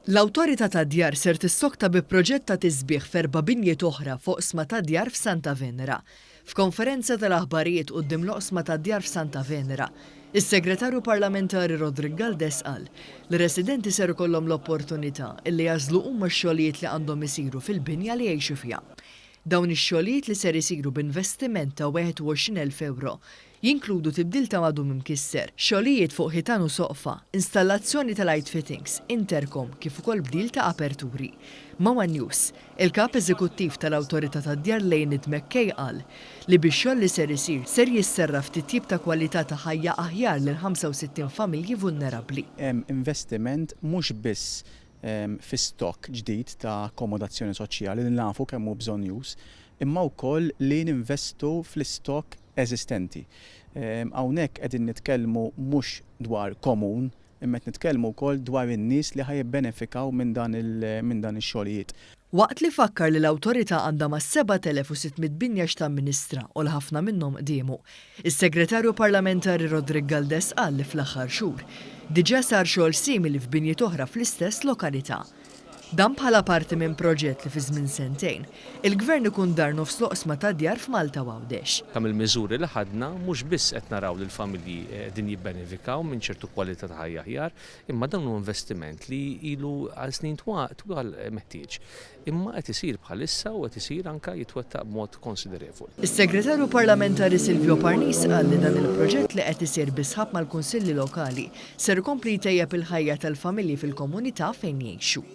L-Awtorità tad-Djar ser tissokta bi proġett ta' tisbieħ f'erba' binjiet oħra fuq oqsma tad-djar f'Santa Venera. F'konferenza tal-aħbarijiet quddiem l-oqsma tad-djar f'Santa Venera, is-Segretarju Parlamentari Rodrigue Galdes qal li residenti ser ikollhom l-opportunità illi jażlu huma x-xogħlijiet li għandhom isiru fil-binja li jgħixu fiha. Dawn ix-xogħlijiet li ser isiru b'investiment ta' 21,000 euro jinkludu tibdil ta' madum imkisser, xogħlijiet fuq ħitan u soqfa, installazzjoni tal-light fittings, intercom kif ukoll bdil ta' aperturi. Mawa News, il-kap eżekuttiv tal-Awtorità tad-Djar Lejnid McKay qal li bix-xogħol li ser isir ser jisserraf titjib ta' kwalità ta' ħajja aħjar lil 65 familji vulnerabbli. Investiment mhux biss fi stock ġdid ta' akkomodazzjoni soċjali li nafu kemm hu bżonn już, imma wkoll li ninvestu fl-istok eżistenti. Hawnhekk qegħdin nitkellmu mhux dwar komun, imma qed nitkellmu wkoll dwar in-nies li ħajbenefikaw minn dan ix-xogħlijiet. Waqt li fakkar li l-Awtorità għandha ma' 7,600 binja x'tamministra u l-ħafna minnhom qdiemu, is-Segretarju Parlamentari Rodrigue Galdes qal li fl-aħħar xhur diġà sar xogħol simili f'binjiet oħra fl-istess lokalità. Dan bħala parti minn proġett li fi żmien sentejn, il-Gvern ikun dar nofs l-oqsma tad-djar f'Malta u Għawdex. Kemm il-miżuri li ħadna mhux biss qed naraw li l-familji qegħdin jibbenefikaw minn ċertu kwalità ta' ħajja aħjar, imma dan hu investiment li ilu għal snin twal meħtieġ. Imma qed isir bħalissa u qed isir anke jitwettaq b'mod konsiderevoli. Is-Segretarju Parlamentari Silvio Parnis qal li dan il-proġett li qed isir bisħab mal-Kunsilli Lokali ser ikompli jtejjeb il-ħajja tal-familji fil-komunità fejn jgħixu.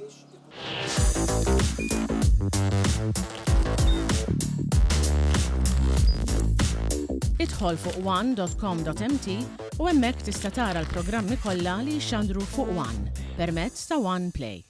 Idħol fuq one.com.mt u hemmhekk tista' tara l-programmi kollha li jxandru fuq One permezz ta' One Play.